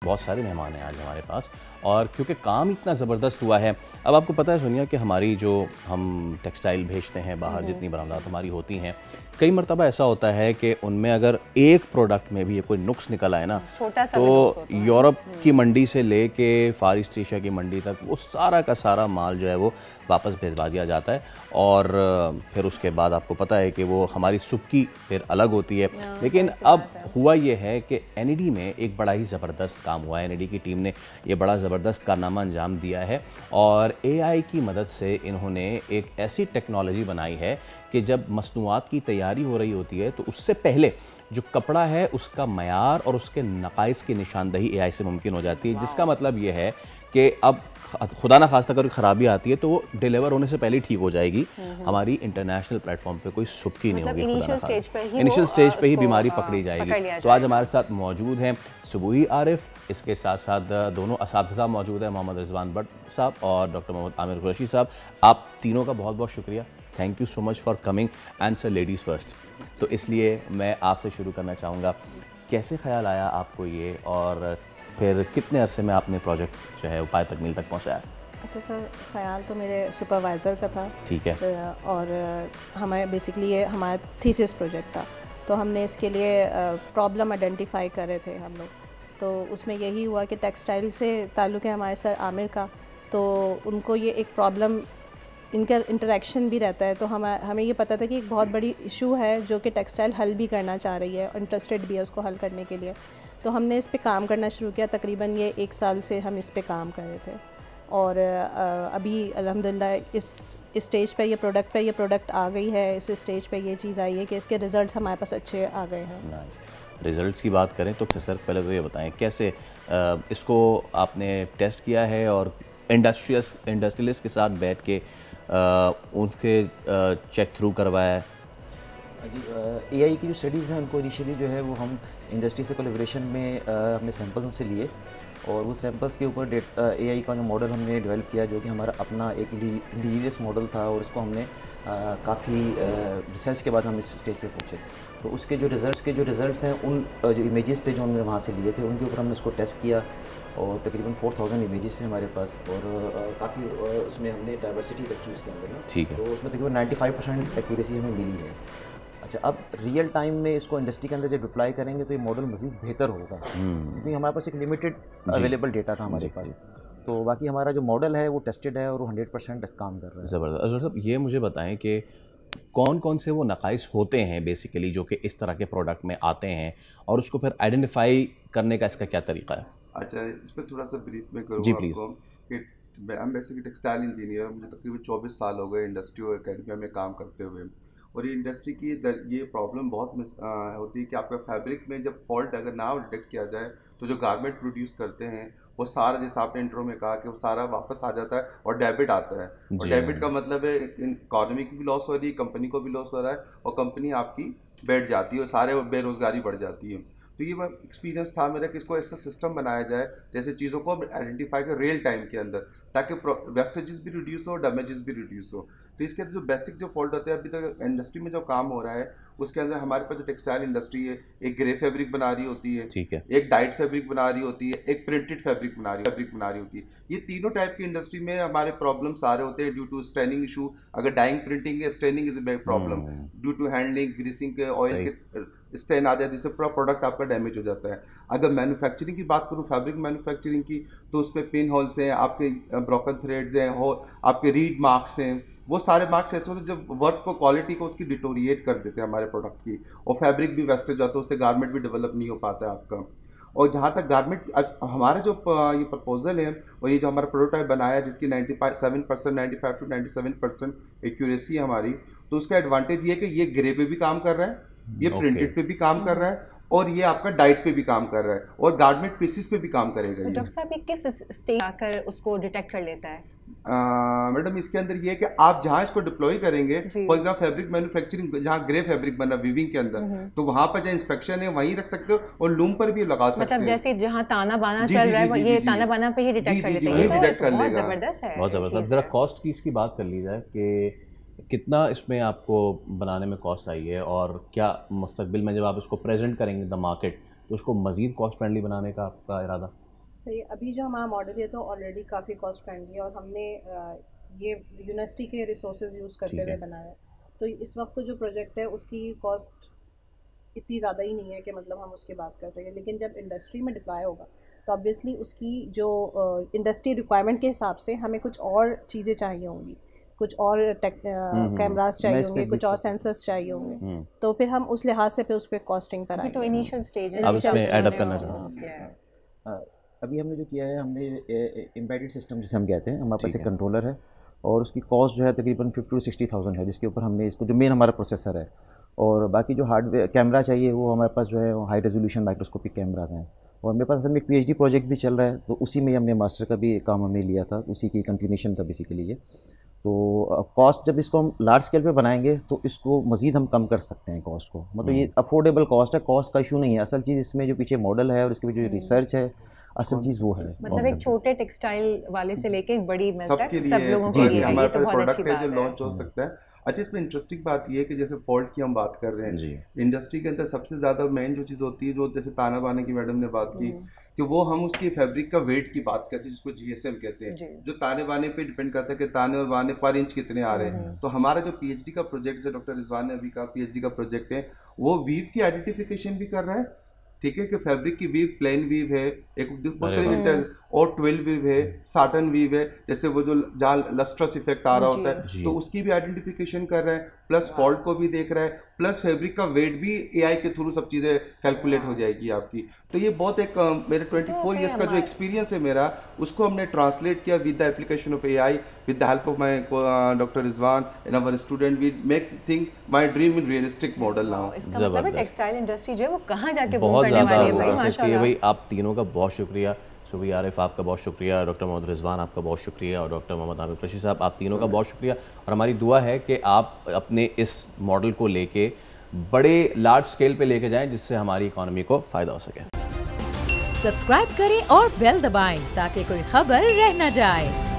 बहुत सारे मेहमान हैं आज हमारे पास, और क्योंकि काम इतना ज़बरदस्त हुआ है। अब आपको पता है सोनिया कि हमारी जो हम टेक्सटाइल भेजते हैं बाहर, जितनी बरामदात हमारी होती हैं, कई मरतबा ऐसा होता है कि उनमें अगर एक प्रोडक्ट में भी ये कोई नुक्स निकल आए ना, तो यूरोप की मंडी से लेके फार ईस्ट एशिया की मंडी तक वो सारा का सारा माल जो है वो वापस भिजवा दिया जाता है। और फिर उसके बाद आपको पता है कि वो हमारी सुबकी फिर अलग होती है। लेकिन अब हुआ ये है कि एनईडी में एक बड़ा ही ज़बरदस्त काम हुआ है। एनईडी की टीम ने ये बड़ा ज़बरदस्त कारनामा अंजाम दिया है और एआई की मदद से इन्होंने एक ऐसी टेक्नोलॉजी बनाई है कि जब मसनूआत की तैयारी हो रही होती है तो उससे पहले जो कपड़ा है उसका मयार और उसके नकाइस की निशानदही एआई से मुमकिन हो जाती है, जिसका मतलब ये है कि अब खुदा ना खास्ता अगर खराबी आती है तो वो डिलीवर होने से पहले ठीक हो जाएगी। हमारी इंटरनेशनल प्लेटफॉर्म पे कोई सुबकी नहीं होगी, इनिशियल स्टेज पे ही बीमारी पकड़ी जाएगी। तो आज हमारे साथ मौजूद हैं सुबुही आरिफ, इसके साथ साथ दोनों असातिज़ा मौजूद हैं, मोहम्मद रिजवान भट्ट साहब और डॉक्टर मोहम्मद आमिर कुरैशी साहब। आप तीनों का बहुत बहुत शुक्रिया, thank you so much for coming and sir ladies first. तो इसलिए मैं आपसे शुरू करना चाहूँगा, कैसे ख्याल आया आपको ये, और फिर कितने अरसे में आपने प्रोजेक्ट जो है उपाय तकमील तक पहुँचाया? अच्छा सर, ख्याल तो मेरे सुपरवाइज़र का था, ठीक है, और हमारे बेसिकली ये हमारा थीसिस प्रोजेक्ट था। तो हमने इसके लिए प्रॉब्लम आइडेंटिफाई करे थे हम लोग। तो उसमें यही हुआ कि टेक्सटाइल से ताल्लुक़ है हमारे सर आमिर का, तो उनको ये एक प्रॉब्लम, इनका इंटरेक्शन भी रहता है। तो हमें ये पता था कि एक बहुत बड़ी इशू है जो कि टेक्सटाइल हल भी करना चाह रही है, इंटरेस्टेड भी है उसको हल करने के लिए। तो हमने इस पे काम करना शुरू किया। तकरीबन ये 1 साल से हम इस पे काम कर रहे थे, और अभी अल्हम्दुलिल्लाह इस स्टेज पे ये प्रोडक्ट आ गई है, इस स्टेज पे ये चीज़ आई है कि इसके रिज़ल्ट्स हमारे पास अच्छे आ गए हैं। रिज़ल्ट्स की बात करें तो सर पहले तो ये बताएं कैसे इसको आपने टेस्ट किया है और इंडस्ट्रियलिस्ट के साथ बैठ के उसके चेक थ्रू करवाया है? जी, एआई की जो स्टडीज़ हैं उनको इनिशियली जो है वो हम इंडस्ट्री से कोलैबोरेशन में हमने सैंपल्स उनसे लिए, और वो सैंपल्स के ऊपर एआई का जो मॉडल हमने डेवलप किया, जो कि हमारा अपना एक इंडिजीनियस मॉडल था, और इसको हमने काफ़ी रिसर्च के बाद हम इस स्टेज पे पहुँचे। तो उसके जो रिज़ल्ट्स हैं, उन जो इमेजेस थे जो हमने वहाँ से लिए थे, उनके ऊपर हमने उसको टेस्ट किया, और तकरीबन 4000 इमेजेस हैं हमारे पास, और काफ़ी उसमें हमने डाइवर्सिटी रखी उसके अंदर ना, ठीक है। तो उसमें तकरीबन 95% एक्यूरेसी हमें मिली है। अच्छा, अब रियल टाइम में इसको इंडस्ट्री के अंदर जब डिप्लॉय करेंगे तो ये मॉडल मज़ीद बेहतर होगा, क्योंकि हमारे पास एक लिमिटेड अवेलेबल डेटा था हमारे पास। तो बाकी हमारा जो मॉडल है वो टेस्टेड है और वो 100% काम कर रहा है। ज़बरदस्त। अजहर साहब, ये मुझे बताएं कि कौन कौन से वो नकाइस होते हैं बेसिकली जो कि इस तरह के प्रोडक्ट में आते हैं, और उसको फिर आइडेंटिफाई करने का इसका क्या तरीका है? अच्छा, इस पर थोड़ा सा ब्रीफ में करूँ जी आपको कि मैं बेसिकली टेक्सटाइल इंजीनियर, मुझे तकरीबन 24 साल हो गए इंडस्ट्री और एकेडमिया में काम करते हुए। और ये इंडस्ट्री की ये प्रॉब्लम बहुत होती है कि आपका फैब्रिक में जब फॉल्ट अगर ना डिटेक्ट किया जाए तो जो गारमेंट प्रोड्यूस करते हैं वो सारा, जैसे आपने इंट्रो में कहा कि वो सारा वापस आ जाता है और डेबिट आता है। और डेबिट का मतलब है इकॉनमी की भी लॉस हो रही है, कंपनी को भी लॉस हो रहा है, और कंपनी आपकी बैठ जाती है और सारे बेरोजगारी बढ़ जाती है। तो ये एक्सपीरियंस था मेरा कि इसको ऐसा सिस्टम बनाया जाए जैसे चीज़ों को आइडेंटिफाई कर रियल टाइम के अंदर, ताकि वेस्टेजेस भी रिड्यूस हो, डैमेजेस भी रिड्यूस हो। तो इसके अंदर जो बेसिक जो फॉल्ट होते हैं अभी तक इंडस्ट्री में जो काम हो रहा है उसके अंदर हमारे पास जो टेक्सटाइल इंडस्ट्री है, एक ग्रे फैब्रिक बना रही होती है, ठीक है, एक डाइट फैब्रिक बना रही होती है, एक प्रिंटेड फैब्रिक बना रही होती है। ये तीनों टाइप की इंडस्ट्री में हमारे प्रॉब्लम्स आ रहे होते हैं ड्यू टू स्ट्रेनिंग इशू। अगर डाइंग प्रिंटिंग है, straining is a problem due to handling, greasing के, ऑयल के स्टेन आ जाए जिससे पूरा प्रोडक्ट आपका डैमेज हो जाता है। अगर मैन्युफैक्चरिंग की बात करूँ, फैब्रिक मैन्युफैक्चरिंग की, तो उसमें पिन होल्स हैं, आपके ब्रोकन थ्रेड्स हैं, आपके रीड मार्क्स हैं, वो सारे मार्क्स ऐसे होते हैं जो वर्क को, क्वालिटी को उसकी डिटोरिएट कर देते हैं हमारे प्रोडक्ट की, और फैब्रिक भी वेस्टेज जाता है, उससे गारमेंट भी डेवलप नहीं हो पाता है आपका। और जहाँ तक गारमेंट, हमारा जो ये प्रपोजल है और ये जो हमारा प्रोटोटाइप बनाया है जिसकी 95% 95 टू 97% एक्यूरेसी है हमारी, तो उसका एडवांटेज ये है कि ये ग्रे पे भी काम कर रहा है, ये प्रिंटेड पे भी काम कर रहा है, और ये आपका डाइट पे भी काम कर रहा है, और गारमेंट पीसेस पे भी काम करेगा। तो डॉक्टर साहब, ये किस स्टेज आकर उसको डिटेक्ट कर लेता है? मैडम, इसके अंदर ये है कि आप जहाँ इसको डिप्लॉय करेंगे, फॉर एग्जाम्पल फैब्रिक मैन्युफैक्चरिंग, जहाँ ग्रे फैब्रिक बना वीविंग के अंदर, तो वहाँ पर जो इंस्पेक्शन है वहीं रख सकते हो, और लूम पर भी लगा सकते हो। मतलब जैसे जहाँ ताना बाना चल रहा है, ये ताना बाना पे ही डिटेक्ट कर लेते हैं। ये तो बहुत जबरदस्त है, बहुत जबरदस्त। जरा कॉस्ट की इसकी बात कर ली जाए कि कितना इसमें आपको बनाने में कॉस्ट आई है, और क्या मुस्तकबिल में जब आप इसको प्रेजेंट करेंगे द मार्केट तो उसको मज़ीद कॉस्ट फ्रेंडली बनाने का आपका इरादा? सही, अभी जो हमारा मॉडल है तो ऑलरेडी काफ़ी कॉस्ट फ्रेंडली है और हमने ये यूनिवर्सिटी के रिसोर्सेज यूज़ करते हुए बनाया है। तो इस वक्त तो जो प्रोजेक्ट है उसकी कॉस्ट इतनी ज़्यादा ही नहीं है कि मतलब हम उसकी बात कर सकें, लेकिन जब इंडस्ट्री में डिप्लॉय होगा तो ऑब्वियसली उसकी जो इंडस्ट्री रिक्वायरमेंट के हिसाब से हमें कुछ और चीज़ें चाहिए होंगी, कुछ और कैमरास चाहिए होंगे, कुछ और सेंसर्स चाहिए होंगे, तो फिर हम उस लिहाज से फिर उस पर कॉस्टिंग पर आएंगे। तो इनिशियल स्टेज है, अब इसमें एड अप करना चाहिए। अभी हमने जो किया है, हमने एम्बेडेड सिस्टम जिसे हम कहते हैं, हमारे पास एक कंट्रोलर है और उसकी कॉस्ट जो है तकरीबन 50 to 60,000 है, जिसके ऊपर हमने इसको जो मेन हमारा प्रोसेसर है, और बाकी जो हार्डवेयर कैमरा चाहिए वो हमारे पास जो है हाई रेजोल्यूशन माइक्रोस्कोपिक कैमराज हैं। और मेरे पास असल में एक PhD प्रोजेक्ट भी चल रहा है, तो उसी में हमने मास्टर का भी काम हमने लिया था, उसी की कंटिन्यूशन था बेसिकली ये। तो कॉस्ट जब इसको हम लार्ज स्केल पे बनाएंगे तो इसको मज़ीद हम कम कर सकते हैं कॉस्ट को, मतलब ये अफोर्डेबल कॉस्ट है, कॉस्ट का इशू नहीं है। असल चीज़ इसमें जो पीछे मॉडल है और इसके पीछे जो रिसर्च है, असल चीज़ वो है। मतलब एक छोटे टेक्सटाइल वाले से लेके एक बड़ी मिल तक सबके सब लोगों के लिए हमारे ये तो पास बहुत अच्छी प्रोडक्ट है बात जो है। लॉन्च हो सकता है। अच्छा, इसमें इंटरेस्टिंग बात ये है कि जैसे फॉल्ट की हम बात कर रहे हैं, इंडस्ट्री के अंदर सबसे ज़्यादा मेन जो चीज़ होती है, जो जैसे ताना बाने की मैडम ने बात की, कि वो हम उसकी फैब्रिक का वेट की बात करते हैं, जिसको GSM कहते हैं, जो ताने बाने पे डिपेंड करता है कि ताने और बाने पर इंच कितने आ रहे हैं। तो हमारा जो PhD का प्रोजेक्ट है, डॉक्टर रिजवान ने अभी का PhD का प्रोजेक्ट है, वो वीव की आइडेंटिफिकेशन भी कर रहा है, ठीक है, कि फैब्रिक की वीव प्लेन वीव है, एक और 12 वीव है, साटन वीव है, जैसे वो जो जहाँ लस्ट्रस इफेक्ट आ रहा होता है तो उसकी भी आइडेंटिफिकेशन कर रहा है, प्लस फॉल्ट को भी देख रहा है, प्लस फैब्रिक का वेट भी AI के थ्रू सब चीज़ें कैलकुलेट हो जाएगी आपकी। तो ये बहुत एक मेरे 24 ईयर्स का जो एक्सपीरियंस है मेरा, उसको हमने ट्रांसलेट किया with the application of AI, with the help of my doctor Rizwan and our student, we make things my dream in realistic model now. इसका मतलब टेक्सटाइल इंडस्ट्री जो है वो कहाँ जाके बूम बहुत करने वाली है ज़्यादा भाई, माशाल्लाह। भाई आप तीनों का बहुत शुक्रिया। सुबी आरिफ आपका बहुत शुक्रिया, डॉक्टर मोहम्मद रिजवान आपका बहुत शुक्रिया, और डॉक्टर मोहम्मद आमिर कुरैशी साहब आप तीनों का बहुत शुक्रिया। और हमारी दुआ है कि आप अपने इस मॉडल को लेके बड़े लार्ज स्केल पे लेके जाएं, जिससे हमारी इकॉनमी को फ़ायदा हो सके। सब्सक्राइब करें और बेल दबाएं ताकि कोई खबर रह न जाए।